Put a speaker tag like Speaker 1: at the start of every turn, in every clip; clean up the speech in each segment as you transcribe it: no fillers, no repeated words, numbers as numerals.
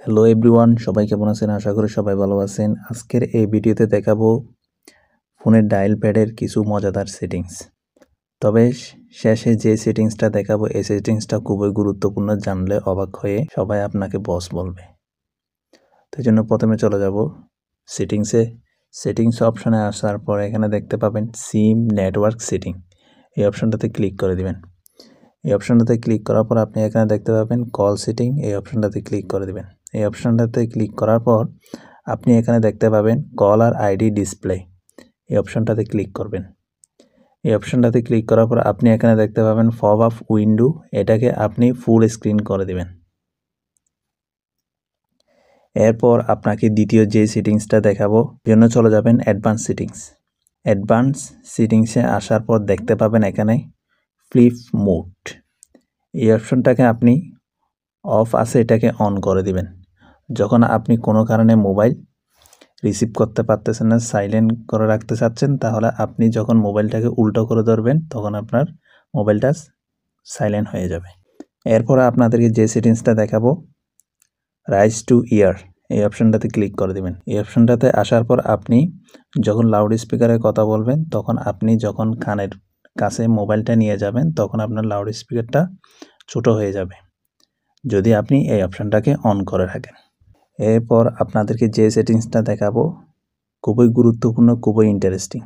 Speaker 1: Hello everyone, সবাই কেমন আছেন? আশা করি সবাই ভালো আছেন। আজকের এই ভিডিওতে দেখাবো ফোনের ডায়াল প্যাডের কিছু মজাদার সেটিংস। তবে শেষে যে সেটিংসটা দেখাবো এই সেটিংসটা খুবই গুরুত্বপূর্ণ, জানলে অবাক হয়ে সবাই আপনাকে বস বলবে। তো এই জন্য প্রথমে চলে যাব সেটিংসে। সেটিংস অপশনে আসার পর এখানে দেখতে পাবেন সিম নেটওয়ার্ক সেটিং, এই অপশনটাতে ক্লিক করে দিবেন। এই অপশনটাতে ক্লিক করার পর আপনি এখানে দেখতে পাবেন কল সেটিং, এই অপশনটাতে ক্লিক করে দিবেন। এই অপশনটাতে ক্লিক করার পর আপনি এখানে দেখতে পাবেন কলার আইডি ডিসপ্লে, এই অপশনটাতে ক্লিক করবেন। এই অপশনটাতে ক্লিক করার পর আপনি এখানে দেখতে পাবেন পপ আপ উইন্ডো, এটাকে আপনি ফুল স্ক্রিন করে দিবেন। এরপর আপনাকে দ্বিতীয় যে সেটিংসটা দেখাবো জন্য চলে যাবেন অ্যাডভান্স সেটিংস। অ্যাডভান্স সেটিংসে আসার পর দেখতে পাবেন এখানে ফ্লিপ মোড, এই অপশনটাকে আপনি অফ আছে এটাকে অন করে দিবেন। যখন আপনি কোনো কারণে মোবাইল রিসিভ করতে পারতেছেন না, সাইলেন্ট করে রাখতে চাচ্ছেন, তাহলে আপনি যখন মোবাইলটাকে উল্টো করে ধরবেন তখন আপনার মোবাইলটা সাইলেন্ট হয়ে যাবে। এরপরে আপনাদেরকে যে সেটিংসটা দেখাবো রাইজ টু ইয়ার, এই অপশনটাতে ক্লিক করে দিবেন। এই অপশনটাতে আসার পর আপনি যখন লাউড স্পিকারে কথা বলবেন তখন আপনি যখন কানের কাছে মোবাইলটা নিয়ে যাবেন তখন আপনার লাউড স্পিকারটা ছোট হয়ে যাবে যদি আপনি এই অপশনটাকে অন করে রাখেন। এরপর আপনাদেরকে যে সেটিংসটা দেখাবো খুবই গুরুত্বপূর্ণ, খুবই ইন্টারেস্টিং।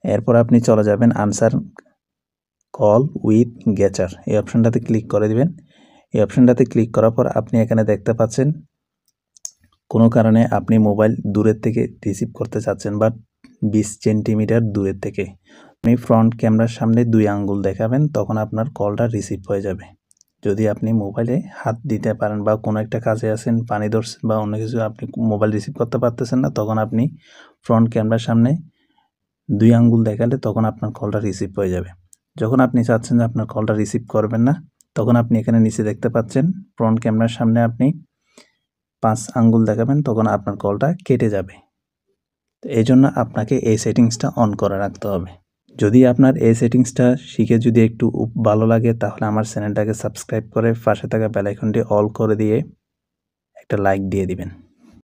Speaker 1: এরপর আপনি চলে যাবেন আনসার কল উইথ গেচার, এই অপশনটাতে ক্লিক করে দিবেন। এই অপশনটাতে ক্লিক করার পর আপনি এখানে দেখতে পাচ্ছেন কোনো কারণে আপনি মোবাইল দূরের থেকে রিসিভ করতে চাচ্ছেন বা 20 সেন্টিমিটার দূরের থেকে, আপনি ফ্রন্ট ক্যামেরার সামনে 2 আঙ্গুল দেখাবেন, তখন আপনার কলটা রিসিভ হয়ে যাবে। যদি আপনি মোবাইলে হাত দিতে পারেন বা কোনো একটা কাজে আছেন, পানি ধরছেন বা অন্য কিছু, আপনি মোবাইল রিসিভ করতে পারতেছেন না, তখন আপনি ফ্রন্ট ক্যামেরার সামনে 2 আঙ্গুল দেখালে তখন আপনার কলটা রিসিভ হয়ে যাবে। যখন আপনি চাচ্ছেন যে আপনার কলটা রিসিভ করবেন না, তখন আপনি এখানে নিচে দেখতে পাচ্ছেন ফ্রন্ট ক্যামেরার সামনে আপনি 5 আঙ্গুল দেখাবেন, তখন আপনার কলটা কেটে যাবে। তো এই জন্য আপনাকে এই সেটিংসটা অন করে রাখতে হবে। যদি আপনার এই সেটিংসটা শিখে যদি একটু ভালো লাগে তাহলে আমার চ্যানেলটাকে সাবস্ক্রাইব করে পাশে থাকা বেল আইকনটি অল করে দিয়ে একটা লাইক দিয়ে দিবেন।